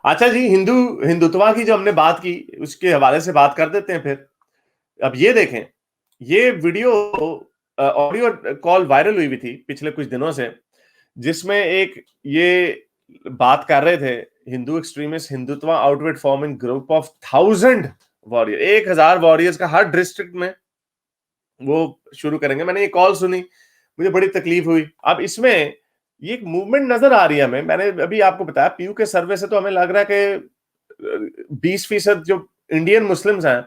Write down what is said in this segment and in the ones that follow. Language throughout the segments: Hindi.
अच्छा जी, हिंदुत्वा की जो हमने बात की उसके हवाले से बात कर देते हैं फिर। अब ये देखें, ये वीडियो ऑडियो कॉल वायरल हुई भी थी पिछले कुछ दिनों से, जिसमें एक ये बात कर रहे थे, हिंदू एक्सट्रीमिस्ट हिंदुत्वा आउटवेट forming group of 1000 warrior, 1000 warriors का हर डिस्ट्रिक्ट में वो शुरू करेंगे। मैंने ये कॉल सुनी, मुझे बड़ी तकलीफ हुई। अब इसमें ये एक मूवमेंट नजर आ रही है हमें। मैंने अभी आपको बताया, पीयू के सर्वे से तो हमें लग रहा है कि 20% जो इंडियन मुस्लिम्स हैं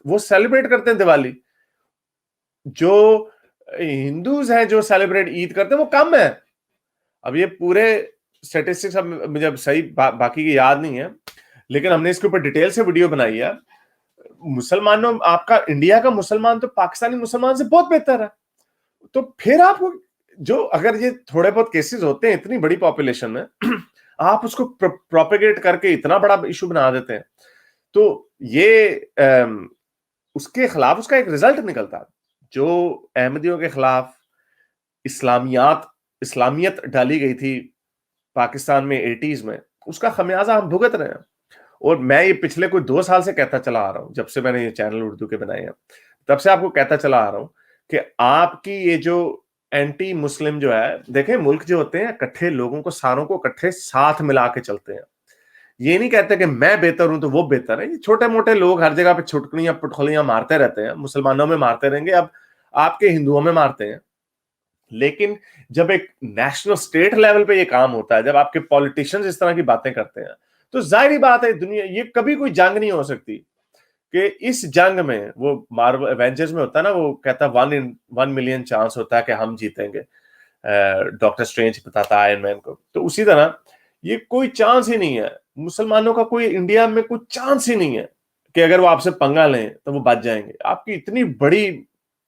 वो सेलिब्रेट करते हैं दिवाली। जो हिंदूज हैं जो सेलिब्रेट ईद करते हैं वो कम है। अब ये पूरे स्टेटिस्टिक्स अब मुझे अब सही बाकी की याद नहीं है, लेकिन हमने इसके ऊपर डिटेल से वीडियो बनाई है। मुसलमानों, आपका इंडिया का मुसलमान तो पाकिस्तानी मुसलमान से बहुत बेहतर है। तो फिर आप जो, अगर ये थोड़े बहुत केसेस होते हैं इतनी बड़ी पॉपुलेशन में, आप उसको प्रोपेगेट करके इतना बड़ा इशू बना देते हैं, तो ये उसके खिलाफ उसका एक रिजल्ट निकलता। जो अहमदियों के खिलाफ इस्लामियत डाली गई थी पाकिस्तान में 80s में, उसका खमियाजा हम भुगत रहे हैं। और मैं ये पिछले कोई 2 साल से कहता चला आ रहा हूं, जब से मैंने ये चैनल उर्दू के बनाए हैं, तब से आपको कहता चला आ रहा हूं कि आपकी ये जो एंटी मुस्लिम जो है, देखें मुल्क जो होते हैं इकट्ठे लोगों को, सारों को इकट्ठे साथ मिला के चलते हैं। ये नहीं कहते कि मैं बेहतर हूं तो वो बेहतर है। ये छोटे मोटे लोग हर जगह पे छुटकलियां पुटखलियां मारते रहते हैं, मुसलमानों में मारते रहेंगे, अब आपके हिंदुओं में मारते हैं। लेकिन जब एक नेशनल स्टेट लेवल पे ये काम होता है, जब आपके पॉलिटिशियंस इस तरह की बातें करते हैं, तो जाहिर बात है दुनिया, ये कभी कोई जंग नहीं हो सकती कि इस जंग में, वो मार्वल एवेंजर्स में होता है ना, वो कहता है 1 in 1 million चांस होता है कि हम जीतेंगे, डॉक्टर स्ट्रेंज बताता है आयरन मैन को। तो उसी तरह ये कोई चांस ही नहीं है, मुसलमानों का कोई इंडिया में कोई चांस ही नहीं है कि अगर वो आपसे पंगा लें तो वो बच जाएंगे। आपकी इतनी बड़ी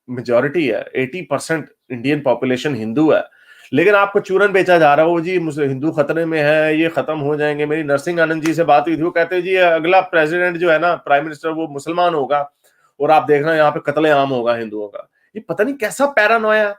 मेजोरिटी है, 80% इंडियन पॉपुलेशन हिंदू है, लेकिन आपको चूरन बेचा जा रहा है, वो जी हिंदू खतरे में है, ये खत्म हो जाएंगे। मेरी नरसिंह आनंद जी से बात हुई थी, वो कहते हैं जी अगला प्रेसिडेंट जो है ना, प्राइम मिनिस्टर, वो मुसलमान होगा और आप देखना यहाँ पे कत्लेआम होगा हिंदुओं का। ये पता नहीं कैसा पैरानोया।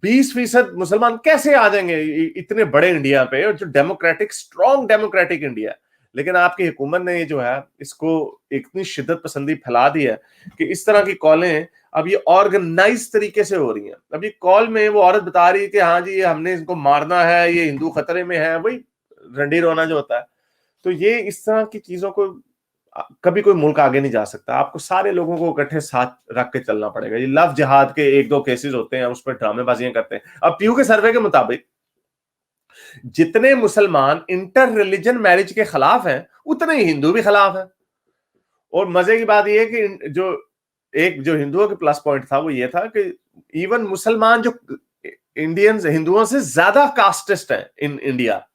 20% मुसलमान कैसे आ जाएंगे इतने बड़े इंडिया पे, और जो डेमोक्रेटिक, स्ट्रॉन्ग डेमोक्रेटिक इंडिया है। लेकिन आपकी हुकूमत ने ये जो है इसको इतनी शिद्दत पसंदी फैला दी है कि इस तरह की कॉलें अब ये ऑर्गेनाइज तरीके से हो रही हैं। अब ये कॉल में वो औरत बता रही है कि हाँ जी ये हमने इनको मारना है, ये हिंदू खतरे में है, वही रंडी रोना जो होता है। तो ये इस तरह की चीजों को कभी कोई मुल्क आगे नहीं जा सकता। आपको सारे लोगों को इकट्ठे साथ रख के चलना पड़ेगा। ये लव जिहाद के 1-2 केसेस होते हैं, उस पर ड्रामेबाजियां करते हैं। अब पीयू के सर्वे के मुताबिक जितने मुसलमान इंटर रिलीजन मैरिज के खिलाफ हैं, उतने ही हिंदू भी खिलाफ हैं। और मजे की बात यह है कि जो हिंदुओं के प्लस पॉइंट था वो ये था कि इवन मुसलमान जो इंडियंस, हिंदुओं से ज्यादा कास्टिस्ट हैं इन इंडिया,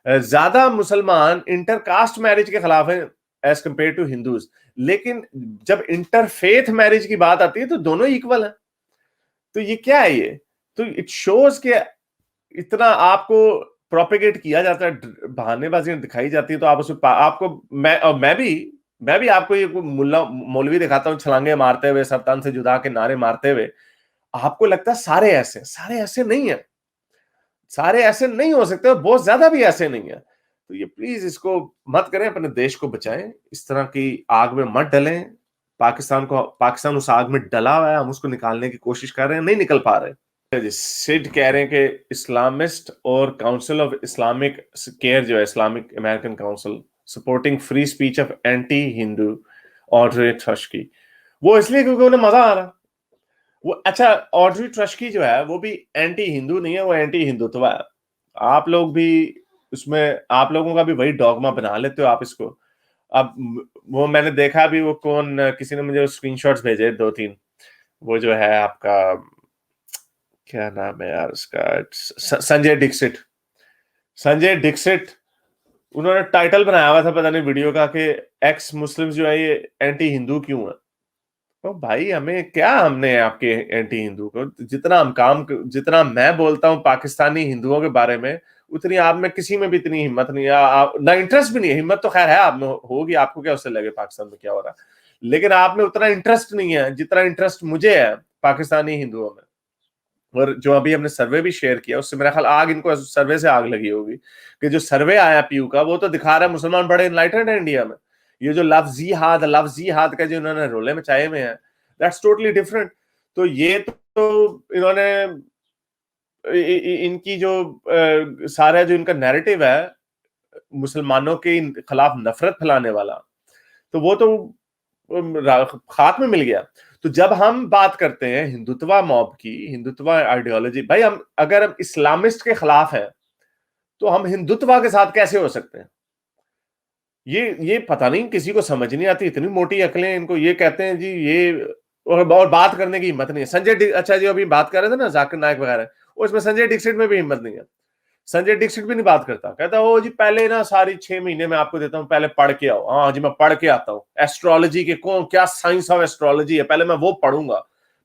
ज्यादा मुसलमान इंटर कास्ट मैरिज के खिलाफ हैं एज कंपेयर टू हिंदूज। लेकिन जब इंटरफेथ मैरिज की बात आती है तो दोनों इक्वल हैं। तो ये क्या है ये? तो इट शोज के इतना आपको प्रोपेगेट किया जाता है, बहानेबाजी दिखाई जाती है, तो आप उसमें आपको मैं भी आपको ये मुल्ला मौलवी दिखाता हूँ छलांगे मारते हुए, सरतान से जुदा के नारे मारते हुए। आपको लगता है सारे ऐसे नहीं है, सारे ऐसे नहीं हो सकते, बहुत ज्यादा भी ऐसे नहीं है। तो ये प्लीज इसको मत करें, अपने देश को बचाएं, इस तरह की आग में मत डलें। पाकिस्तान उस आग में डला हुआ है, हम उसको निकालने की कोशिश कर रहे हैं, नहीं निकल पा रहे। सिड कह रहे हैं कि इस्लामिस्ट और काउंसिल ऑफ इस्लामिक केयर जो है, Islamic American council supporting free speech of anti Hindu Audrey Truschke, वो इसलिए क्योंकि उन्हें मजा आ रहा। वो अच्छा, ऑड्री टृस्की जो है वो भी एंटी हिंदू नहीं है, वो एंटी हिंदुत्व है। आप लोग भी उसमें, आप लोगों का भी वही डॉगमा बना लेते हो आप इसको। अब वो मैंने देखा भी, वो कौन, किसी ने मुझे स्क्रीनशॉट्स भेजे 2-3, वो जो है आपका, क्या नाम है यार उसका, संजय डिक्सिट। उन्होंने टाइटल बनाया हुआ था पता नहीं वीडियो का कि एक्स मुस्लिम्स जो है ये एंटी हिंदू क्यों है। तो भाई हमें क्या, हमने आपके एंटी हिंदू को, जितना मैं बोलता हूं पाकिस्तानी हिंदुओं के बारे में, उतनी आप में किसी में भी इतनी हिम्मत नहीं है, ना इंटरेस्ट भी नहीं है। हिम्मत तो खैर है आप में होगी, आपको क्या उससे लगे पाकिस्तान में क्या हो रहा है, लेकिन आप में उतना इंटरेस्ट नहीं है जितना इंटरेस्ट मुझे है पाकिस्तानी हिंदुओं में। और जो अभी हमने सर्वे भी शेयर किया उससे मेरा ख्याल आग इनको सर्वे से आग लगी होगी कि जो सर्वे आया पीयू का वो तो दिखा रहा है मुसलमान बड़े इनलाइटेंड है इंडिया में। ये जो लव जिहाद का जो इन्होंने रोले मचाए हुए हैं दैट्स टोटली डिफरेंट। तो ये तो इन्होंने इनकी जो सारा जो इनका नैरेटिव है मुसलमानों के खिलाफ नफरत फैलाने वाला, तो वो तो खाक में मिल गया। तो जब हम बात करते हैं हिंदुत्वा मॉब की, हिंदुत्वा आइडियोलॉजी, भाई हम अगर हम इस्लामिस्ट के खिलाफ हैं तो हम हिंदुत्वा के साथ कैसे हो सकते हैं? ये पता नहीं किसी को समझ नहीं आती, इतनी मोटी अकलें इनको। ये कहते हैं जी ये, और बात करने की हिम्मत नहीं है। संजय अच्छा जी अभी बात कर रहे थे ना जाकिर नायक वगैरह, उसमें संजय दीक्षित में भी हिम्मत नहीं है। संजय दीक्षित भी नहीं बात करता, कहता ओ जी पहले ना सारी 6 महीने में आपको देता हूँ, पहले पढ़ के आओ। हाँ जी मैं पढ़ के आता हूँ, एस्ट्रोलॉजी के कौन क्या साइंस ऑफ एस्ट्रोलॉजी है, पहले मैं वो पढ़ूंगा,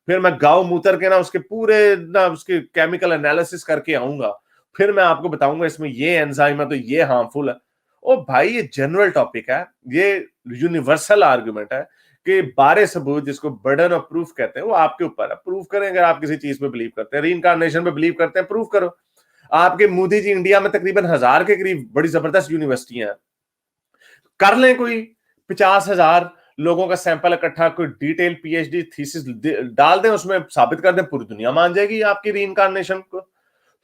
फिर मैं गाँव मूतर के ना उसके पूरे ना उसके केमिकल एनालिसिस करके आऊंगा, फिर मैं आपको बताऊंगा इसमें ये एंजाइम है तो ये हार्मफुल है। ओ भाई ये जनरल टॉपिक है, ये यूनिवर्सल आर्गुमेंट है कि बारे सबूत, जिसको बर्डन ऑफ प्रूफ कहते हैं, वो आपके ऊपर है। प्रूफ करें, अगर आप किसी चीज पे बिलीव करते हैं, रीइंकार्नेशन पे बिलीव करते हैं, प्रूफ करो। आपके मोदी जी इंडिया में तकरीबन 1000 के करीब बड़ी जबरदस्त यूनिवर्सिटियां हैं, कर लें कोई 50,000 लोगों का सैंपल इकट्ठा, कोई डिटेल पीएचडी थीसिस डाल दें, उसमें साबित कर दें, पूरी दुनिया मान जाएगी आपकी रीइंकार्नेशन को।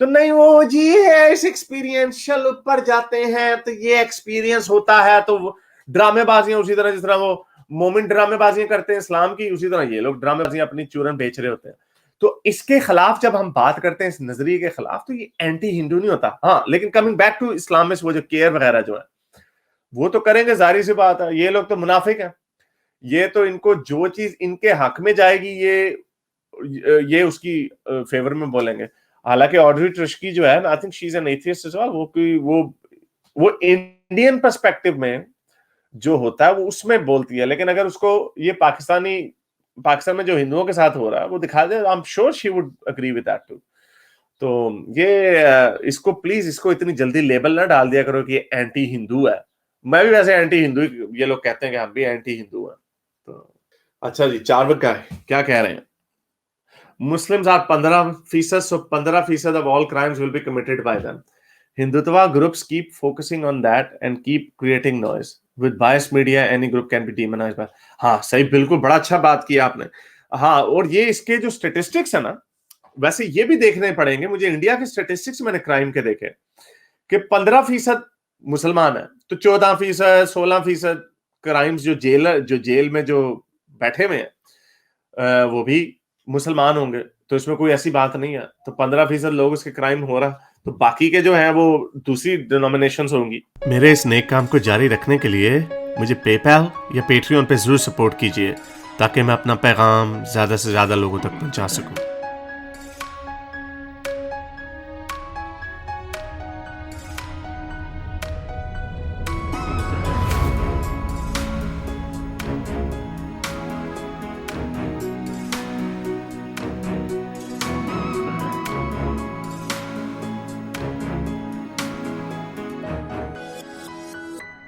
तो नहीं वो जी है इस एक्सपीरियंशियल ऊपर जाते हैं तो ये एक्सपीरियंस होता है, तो ड्रामेबाजियां उसी तरह जिस तरह वो मोमिन ड्रामेबाजियां करते हैं इस्लाम की, उसी तरह ये लोग ड्रामेबाजियां अपनी चूरन बेच रहे होते हैं। तो इसके खिलाफ जब हम बात करते हैं, इस नजरिए के खिलाफ, तो ये एंटी हिंदू नहीं होता। हाँ लेकिन कमिंग बैक टू इस्लामिस्ट, वो जो केयर वगैरह जो है वो तो करेंगे, जाहिर सी बात है। ये लोग तो मुनाफिक हैं, ये तो इनको जो चीज इनके हक में जाएगी ये उसकी फेवर में बोलेंगे। हालांकि ऑड्री टृस्की जो है, I think she is an atheist as well, वो इंडियन पर्सपेक्टिव में जो होता है वो उसमें बोलती है, लेकिन अगर उसको ये पाकिस्तान में जो हिंदुओं के साथ हो रहा है वो दिखा दे, I am sure she would agree with that too. तो ये इसको प्लीज इसको इतनी जल्दी लेबल ना डाल दिया करो कि ये एंटी हिंदू है। मैं भी वैसे एंटी हिंदू, ये लोग कहते हैं कि हम भी एंटी हिंदू हैं। तो अच्छा जी, चार्वाक का क्या कह रहे हैं? Muslims are 15%, so 15% of all crimes will be committed by them. Hindutva groups keep focusing on that and keep creating noise. With biased media, any group can be demonized by. हाँ सही, बिल्कुल, बड़ा अच्छा बात किया आपने। हाँ, और ये इसके जो स्टेटिस्टिक्स है ना, वैसे ये भी देखने पड़ेंगे मुझे। इंडिया के स्टेटिस्टिक्स मैंने क्राइम के देखे कि 15% मुसलमान है, तो 14%, 16% क्राइम्स जो जेल में जो बैठे हुए हैं वो भी मुसलमान होंगे। तो इसमें कोई ऐसी बात नहीं है। तो 15% लोग उसके क्राइम हो रहा, तो बाकी के जो हैं वो दूसरी डिनोमिनेशंस होंगी। मेरे इस नेक काम को जारी रखने के लिए मुझे पेपैल या पेट्रियन पे जरूर सपोर्ट कीजिए, ताकि मैं अपना पैगाम ज्यादा से ज्यादा लोगों तक पहुंचा सकूं।